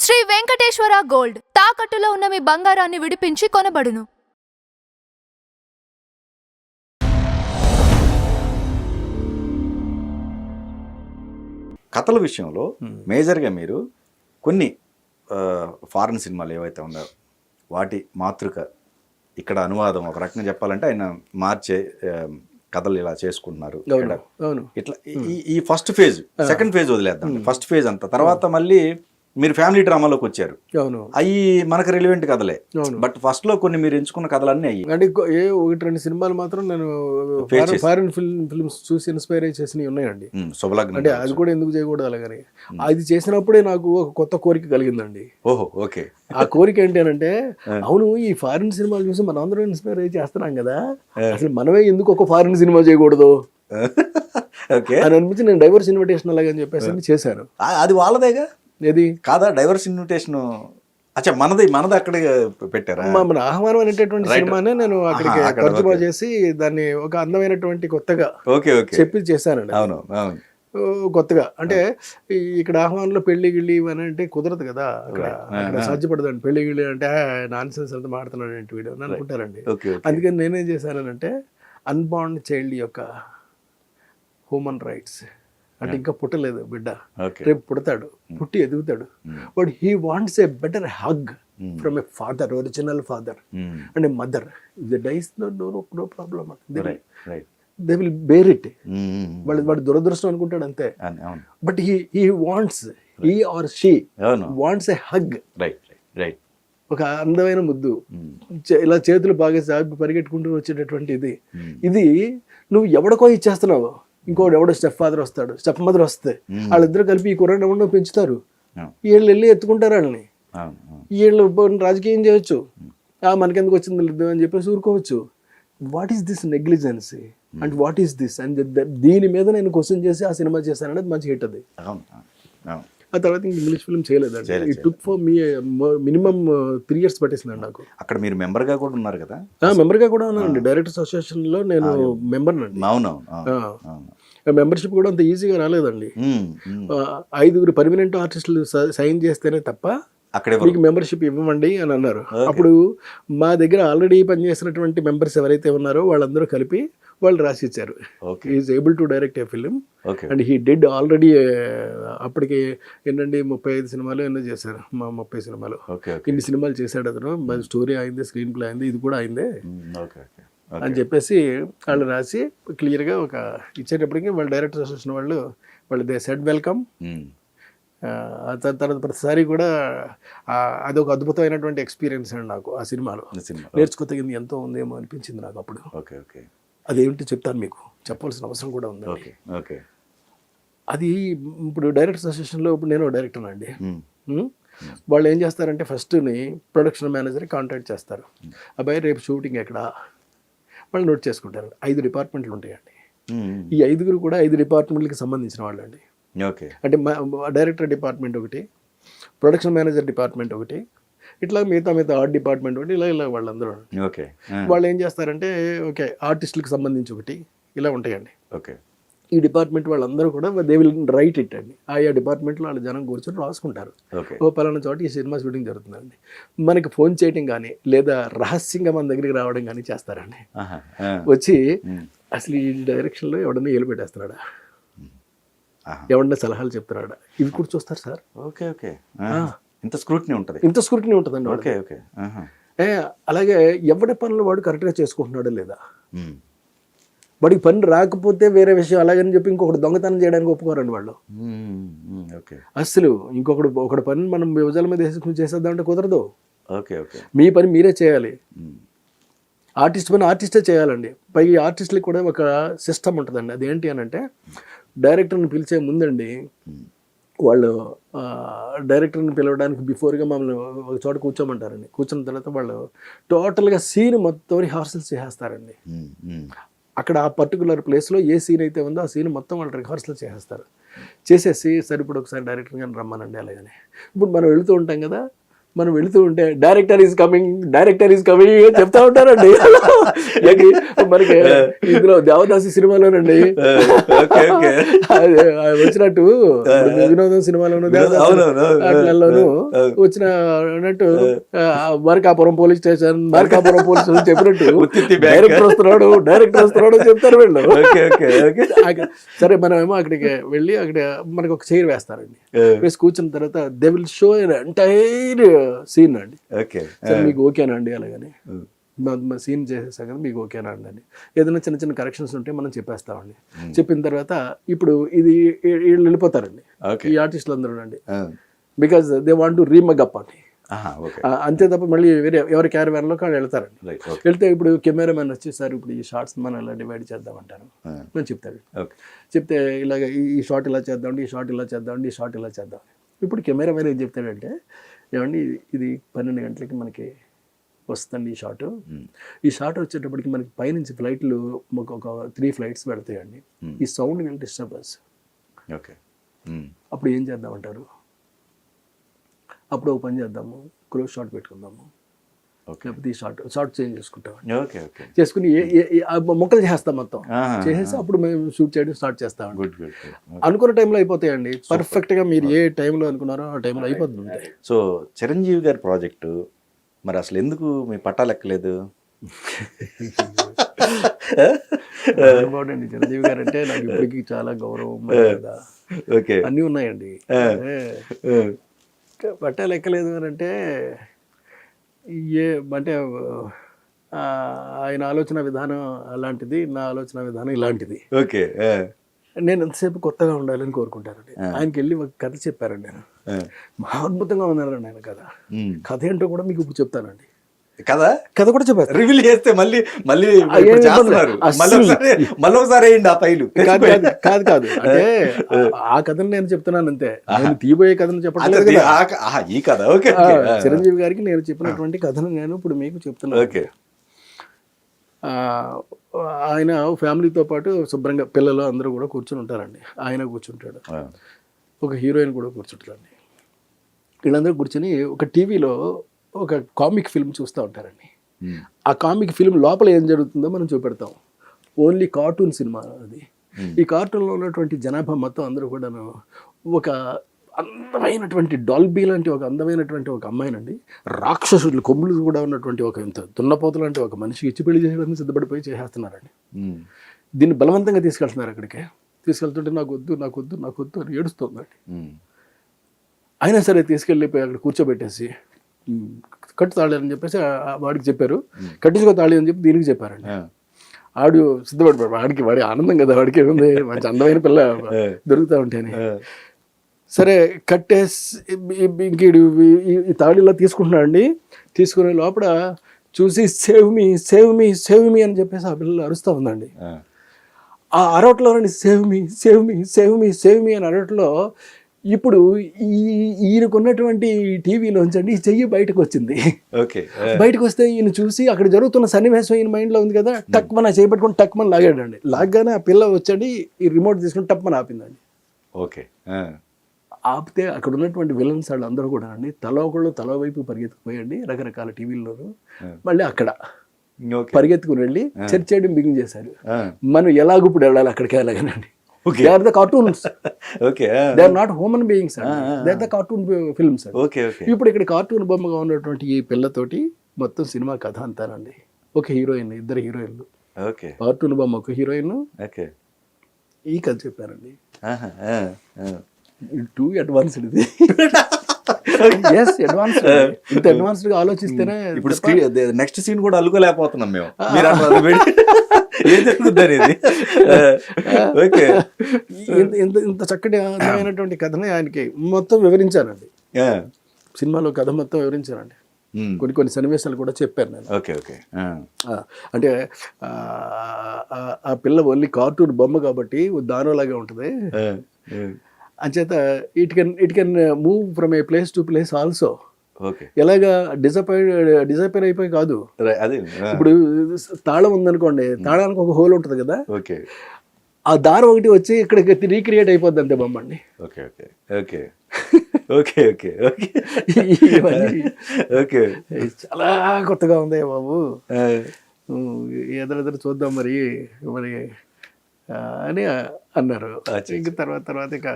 Shri Venkateswara gold తాకట్టులో ఉన్న మీ బంగారాన్ని విడిపించి కొనబడును. కథల విషయంలో మేజర్గా మీరు కొన్ని ఫారెన్ సినిమాలు ఏవైతే ఉన్నాయో వాటి మాతృక ఇక్కడ అనువాదం ఒక రకంగా చెప్పాలంటే ఆయన మార్చే కథలు ఇలా చేసుకుంటున్నారు ఇట్లా ఈ ఫస్ట్ ఫేజ్ సెకండ్ ఫేజ్ వదిలేద్దాం. ఫస్ట్ ఫేజ్ అంతా తర్వాత మళ్ళీ మీరు ఫ్యామిలీ డ్రామాలోకి వచ్చారు. అవి మనకు రిలివెంట్ కథలే, బట్ ఫస్ట్ లో కొన్ని మీరు ఎంచుకున్న కథలన్నీ అయ్యి అంటే ఒకటి రెండు సినిమాలు మాత్రం నేను ఫారెన్ ఫిల్మ్స్ చూసి ఇన్స్పైర్ అయ్యి చేసినవి ఉన్నాయండి. శుభలగ్నం అంటే అది కూడా ఎందుకు చేయకూడదు అలాగని అది చేసినప్పుడే నాకు ఒక కొత్త కోరిక కలిగిందండి. ఓహో ఓకే. ఆ కోరిక ఏంటి అంటే అవును ఈ ఫారిన్ సినిమాలు చూసి మనం అందరం ఇన్స్పైర్ అయ్యి చేస్తున్నాం కదా, అసలు మనమే ఎందుకు ఒక ఫారిన్ సినిమా చేయకూడదు అని అనిపించి నేను డైవర్స్ ఇన్విటేషన్ అలాగని చెప్పేసి చేశాను. అది వాళ్ళదేగా ఏది కాదా డైవర్స్ ఇన్విటేషన్? అచ్చా మనది అక్కడ పెట్టారా? మన ఆహ్వానం అనేటటువంటి సినిమానే నేను అక్కడికి తర్జుమా చేసి దాన్ని ఒక అందమైనటువంటి కొత్తగా చెప్పి చేశానండి. అవును కొత్తగా అంటే ఇక్కడ ఆహ్వానంలో పెళ్లి గిళ్ళి ఇవన్నీ అంటే కుదరదు కదా, అక్కడ సాధ్యపడదండి. పెళ్లి గిళ్ళి అంటే నాన్ సెన్స్ అంతా మాడుతున్నాడు ఏంటి వీడు అని అనుకుంటారండి. అందుకని నేనేం చేశానంటే అన్బార్న్ చైల్డ్ యొక్క హ్యూమన్ రైట్స్ అంటే ఇంకా పుట్టలేదు బిడ్డ, రేపు పుడతాడు, పుట్టి ఎదుగుతాడు, but he wants a better hug from a father, original father and a mother. If they dies no problem, they will bear it. వాడు దురదృష్టం అనుకుంటాడు అంతే, but he wants, he or she wants a hug, ఒక అందమైన ముద్దు, ఇలా చేతులు బాగా సాగి పరిగెట్టుకుంటూ వచ్చేటటువంటి ఇది నువ్వు ఎవడికో ఇచ్చేస్తున్నావు. ఇంకోటి ఎవడో స్టెప్ ఫాదర్ వస్తాడు, స్టెప్ మదర్ వస్తే వాళ్ళిద్దరు కలిపి ఈ కుర్రాడు ఎవడో పెంచుతారు, వీళ్ళు వెళ్ళి ఎత్తుకుంటారు వాళ్ళని, వీళ్ళు రాజకీయం చేయొచ్చు, మనకెందుకు వచ్చింది లేదు అని చెప్పేసి ఊరుకోవచ్చు. What is this negligency and what is this and దీని మీద నేను క్వశ్చన్ చేసి ఆ సినిమా చేశాను అనేది మంచి హిట్. అది ఆ తర్వాత ఇంగ్లీష్ ఫిల్మ్ చేయలేదండి. It took for me minimum 3 years పట్టేసిందండి నాకు. అక్కడ మీరు మెంబర్గా కూడా ఉన్నారు కదా? మెంబర్గా కూడా ఉన్నానండి, డైరెక్టర్స్ అసోసియేషన్లో నేను మెంబర్ నండి. మెంబర్షిప్ కూడా అంత ఈజీగా రాలేదండి. 5 పర్మనెంట్ ఆర్టిస్టులు సైన్ చేస్తేనే తప్ప మీకు మెంబర్షిప్ ఇవ్వమండి అని అన్నారు. అప్పుడు మా దగ్గర ఆల్రెడీ పనిచేసినటువంటి మెంబర్స్ ఎవరైతే ఉన్నారో వాళ్ళందరూ కలిపి వాళ్ళు రాసి ఇచ్చారు. Is able to direct A film and he did already. అప్పటికి ఏంటండి 35 సినిమాలు ఎన్నో చేశారు, మా 30 సినిమాలు, ఇన్ని సినిమాలు చేశాడు అతను. స్టోరీ అయింది, స్క్రీన్ ప్లే అయింది, ఇది కూడా అయిందే అని చెప్పేసి వాళ్ళు రాసి క్లియర్గా ఒక ఇచ్చేటప్పటికి వాళ్ళ డైరెక్టర్ అసోసియేషన్ వాళ్ళు దే సెడ్ వెల్కమ్. తర్వాత ప్రతిసారి కూడా అదొక అద్భుతమైనటువంటి ఎక్స్పీరియన్స్ అండి నాకు. ఆ సినిమాలో నేర్చుకోతగింది ఎంతో ఉందేమో అనిపించింది నాకు అప్పుడు. అదేమిటి చెప్తాను మీకు, చెప్పాల్సిన అవసరం కూడా ఉంది. అది ఇప్పుడు డైరెక్టర్స్ అసోసియేషన్లో ఇప్పుడు నేను డైరెక్టర్ అండి. వాళ్ళు ఏం చేస్తారంటే ఫస్ట్ని ప్రొడక్షన్ మేనేజర్ని కాంటాక్ట్ చేస్తారు, అబ్బాయి రేపు షూటింగ్ ఎక్కడ, వాళ్ళు నోట్ చేసుకుంటారు. 5 డిపార్ట్మెంట్లు ఉంటాయండి. ఈ 5 కూడా 5 డిపార్ట్మెంట్లకి సంబంధించిన వాళ్ళు అండి. అంటే డైరెక్టర్ డిపార్ట్మెంట్ ఒకటి, ప్రొడక్షన్ మేనేజర్ డిపార్ట్మెంట్ ఒకటి, ఇట్లా మిగతా ఆర్ట్ డిపార్ట్మెంట్ ఒకటి, ఇలా వాళ్ళందరూ. వాళ్ళు ఏం చేస్తారంటే ఆర్టిస్టులకు సంబంధించి ఒకటి, ఇలా ఉంటాయండి. ఈ డిపార్ట్మెంట్ వాళ్ళందరూ కూడా దే విల్ రైట్ ఇట్ అండి. ఆయా డిపార్ట్మెంట్లో వాళ్ళ జనం కూర్చొని రాసుకుంటారు, ఓ పలానా చోట ఈ సినిమా షూటింగ్ జరుగుతుందండి. మనకి ఫోన్ చేయటం కానీ లేదా రహస్యంగా మన దగ్గరికి రావడం కానీ చేస్తారండి. వచ్చి అసలు ఈ డైరెక్షన్లో ఎవడన్నా ఏలు పెట్టేస్తున్నాడా, ఎవడన్నా సలహాలు చెప్తున్నాడా, ఇవి కూడా చూస్తారు సార్. ఇంత స్క్రూటినీ ఉంటుంది, ఇంత స్క్రూటినీ ఉంటుందండి. అలాగే ఎవడి పనులు వాడు కరెక్ట్గా చేసుకుంటున్నాడా లేదా, వాడికి పని రాకపోతే వేరే విషయం, అలాగని చెప్పి ఇంకొకటి దొంగతనం చేయడానికి ఒప్పుకోరండి వాళ్ళు అసలు. ఒకటి పని మనం విభజన మీద చేసేద్దామంటే కుదరదు. మీ పని మీరే చేయాలి, ఆర్టిస్ట్ పని ఆర్టిస్టే చేయాలండి. పైగా ఆర్టిస్టులకి కూడా ఒక సిస్టమ్ ఉంటుందండి. అదేంటి అని అంటే డైరెక్టర్ని పిలిచే ముందండి వాళ్ళు డైరెక్టర్ని పిలవడానికి బిఫోర్గా మమ్మల్ని ఒక చోట కూర్చోమంటారండి. కూర్చున్న తర్వాత వాళ్ళు టోటల్గా సీన్ మొత్తం రిహార్సల్స్ చేసేస్తారండి. అక్కడ ఆ పర్టికులర్ ప్లేస్లో ఏ సీన్ అయితే ఉందో ఆ సీన్ మొత్తం వాళ్ళు రిహార్సల్ చేసేస్తారు. చేసేసి సరే ఇప్పుడు ఒకసారి డైరెక్టర్ గారిని రమ్మనండి అలాగని. ఇప్పుడు మనం వెళుతూ ఉంటాం కదా, మనం వెళుతూ ఉంటే డైరెక్టర్ ఈజ్ కమింగ్ చెప్తా ఉంటారండి. మనకి ఇందులో దేవదాసి సినిమాలోనండి వచ్చినట్టు వినోదం సినిమాలోను వాటిల్లోనూ వచ్చిన అన్నట్టు మార్కాపురం పోలీస్ స్టేషన్ చెప్పినట్టు డైరెక్టర్ వస్తున్నాడు చెప్తారు వీళ్ళు. సరే మనమేమో అక్కడికి వెళ్ళి అక్కడ మనకు ఒక చైర్ వేస్తారండి. వేసి కూర్చున్న తర్వాత they will show entire scene అండి. సరే మీకు ఓకేనా అండి అలాగని సీన్ చేసేసాం కదా మీకు ఓకేనా అండి అని ఏదైనా చిన్న చిన్న కరెక్షన్స్ ఉంటే మనం చెప్పేస్తామండి. చెప్పిన తర్వాత ఇప్పుడు ఇది వీళ్ళు వెళ్ళిపోతారండి ఈ ఆర్టిస్టులు అందరూ అండి. Because they want to remug up అండి. అంతే తప్ప మళ్ళీ వేరే ఎవరి క్యారవాన్లో కాదు వెళ్తారండి. వెళ్తే ఇప్పుడు కెమెరామెన్ వచ్చేసారి ఇప్పుడు ఈ షార్ట్స్ మనం ఎలా డివైడ్ చేద్దామంటాను నేను చెప్తాడు. చెప్తే ఇలాగ ఈ షార్ట్ ఇలా చేద్దామండి, ఈ షార్ట్ ఇలా చేద్దామండి, ఈ షార్ట్ ఇలా చేద్దాం. ఇప్పుడు కెమెరామెన్ ఏం చెప్తాడంటే ఏమండి ఇది 12 గంటలకి మనకి వస్తుంది ఈ షార్ట్ వచ్చేటప్పటికి మనకి పైనుంచి ఫ్లైట్లు ఒక 3 ఫ్లైట్స్ పెడతాయండి. ఈ సౌండ్ విల్ డిస్టర్బెన్స్. అప్పుడు ఏం చేద్దామంటారు? అప్పుడు ఒక పని చేద్దాము, క్లోజ్ షాట్ పెట్టుకుందాము, లేకపోతే ఈ షార్ట్ చేంజ్ చేసుకుంటాం. చేసుకుని మొక్కలు చేస్తాం మొత్తం చేసేసి అప్పుడు మేము షూట్ చేయడం స్టార్ట్ చేస్తాం. అనుకున్న టైంలో అయిపోతాయండి పర్ఫెక్ట్గా. మీరు ఏ టైంలో అనుకున్నారో ఆ టైంలో అయిపోతుంది. సో చిరంజీవి గారి ప్రాజెక్టు మరి అసలు ఎందుకు మీ పట్టాలు ఎక్కలేదు? ఇంపార్టెంట్ చిరంజీవి గారు అంటే నాకు ఇప్పటికీ చాలా గౌరవం అన్నీ ఉన్నాయండి. పట్టాలు ఎక్కలేదు అని అంటే అంటే ఆయన ఆలోచన విధానం అలాంటిది, నా ఆలోచన విధానం ఇలాంటిది. నేను ఎంతసేపు కొత్తగా ఉండాలని కోరుకుంటానండి. ఆయనకి వెళ్ళి ఒక కథ చెప్పారండి. నేను మహా అద్భుతంగా ఉన్నారండి ఆయన కథ ఏంటో కూడా మీకు ఇప్పుడు చెప్తానండి. కథ కూడా చెప్పారు. రివీల్ చేస్తే మళ్ళీ కాదు అంటే ఆ కథను నేను చెప్తున్నాను అంతే. నేను తీయబోయే కథను చెప్పట్లేదు. ఈ కథ చిరంజీవి గారికి నేను చెప్పినటువంటి కథను నేను ఇప్పుడు మీకు చెప్తున్నాను. ఆయన ఫ్యామిలీతో పాటు శుభ్రంగా పిల్లలు అందరూ కూడా కూర్చుని ఉంటారండి. ఆయన కూర్చుంటాడు, ఒక హీరోయిన్ కూడా కూర్చుంటారండి. వీళ్ళందరూ కూర్చొని ఒక టీవీలో ఒక కామిక్ ఫిల్మ్ చూస్తూ ఉంటారండి. ఆ కామిక్ ఫిల్మ్ లోపల ఏం జరుగుతుందో మనం చూపెడతాం. ఓన్లీ కార్టూన్ సినిమా అది. ఈ కార్టూన్లో ఉన్నటువంటి జనాభా మొత్తం అందరూ కూడా ఒక అందమైనటువంటి డాల్బీ లాంటి ఒక అందమైనటువంటి ఒక అమ్మాయినండి, రాక్షసులు కొమ్ములు కూడా ఉన్నటువంటి ఒక ఇంత దున్నపోతలు అంటే ఒక మనిషికి ఇచ్చి పెళ్లి చేయడానికి సిద్ధపడిపోయి చేసేస్తున్నారండి. దీన్ని బలవంతంగా తీసుకెళ్తున్నారు. అక్కడికి తీసుకెళ్తుంటే నాకు వద్దు అని ఏడుస్తుందండి. అయినా సరే తీసుకెళ్ళిపోయి అక్కడ కూర్చోబెట్టేసి కట్టు తాళి అని చెప్పేసి వాడికి చెప్పారు. కట్టించుకో తాళి అని చెప్పి దీనికి చెప్పారండి. ఆడు సిద్ధపడిపోయాడు. వాడి ఆనందం కదా, వాడికి ఏముంది, మంచి అందమైన పిల్ల దొరుకుతూ ఉంటేనే. సరే కట్టేసి ఇంకీడు ఈ తాళిలా తీసుకుంటున్నాడండి. తీసుకునే లోపల చూసి సేవ్ మీ అని చెప్పేసి ఆ పిల్లలు అరుస్తూ ఉందండి. ఆ అరవట్లోనండి సేవ్ మీ అని అరవట్లో ఇప్పుడు ఈయనకున్నటువంటి టీవీలోంచండి ఈ చెయ్యి బయటకు వచ్చింది. బయటకు వస్తే ఈయన చూసి అక్కడ జరుగుతున్న సన్నివేశం ఈయన మైండ్లో ఉంది కదా, టక్మన్ చేపట్టుకుని టక్మన్ లాగాడండి. లాగ్గానే ఆ పిల్ల వచ్చండి ఈ రిమోట్ తీసుకుని టక్మన్ ఆపిందండి. ఆపితే అక్కడ ఉన్నటువంటి విలన్స్ వాళ్ళు అందరూ కూడా అండి తల వైపు పరిగెత్తుకుపోయండి రకరకాల టీవీల్లోనూ. మళ్ళీ అక్కడ పరిగెత్తుకుని వెళ్ళి చర్చ్ చేయడం బిగిన్ చేశారు. మనం ఎలాగూ ఇప్పుడు వెళ్ళాలి అక్కడికి వెళ్ళగానండి. They are the cartoons. They are not human beings. They are the cartoon films. ఇప్పుడు ఇక్కడ కార్టూన్ బొమ్మగా ఉన్నటువంటి ఈ పిల్లతోటి మొత్తం సినిమా కథ అంతానండి. ఒక హీరోయిన్, 2 హీరోయిన్లు, కార్టూన్ బొమ్మ ఒక హీరోయిన్, ఈ కథ చెప్పారండి. టూ అడ్వాన్స్డ్ ఇది. ఇంత అడ్వాన్స్డ్ గా ఆలోచిస్తేనే ఇప్పుడు నెక్స్ట్ సీన్ కూడా అల్లుకోలేకపోతున్నాం మేము. ఏం జరుగుతుంది ఇంత చక్కటి అందమైనటువంటి కథని ఆయనకి మొత్తం వివరించానండి. సినిమాలో కథ మొత్తం వివరించానండి. కొన్ని సన్నివేశాలు కూడా చెప్పాను నేను. అంటే ఆ పిల్ల ఓన్లీ కార్టూన్ బొమ్మ కాబట్టి దానిలాగే ఉంటుంది. అంచేత it can move from A place to place also. ఎలాగా డిసపైర్ అయిపోయి కాదు. ఇప్పుడు తాళం ఉందనుకోండి, తాళానికి ఒక హోల్ ఉంటుంది కదా, ఆ దారం ఒకటి వచ్చి ఇక్కడ రీక్రియేట్ అయిపోద్ది అంతే బొమ్మండి. ఓకే ఓకే ఓకే ఇవన్నీ ఓకే చాలా కొత్తగా ఉంది బాబు, ఎదురెదురు చూద్దాం మరి మరి అని అన్నారు. ఇంక తర్వాత ఇక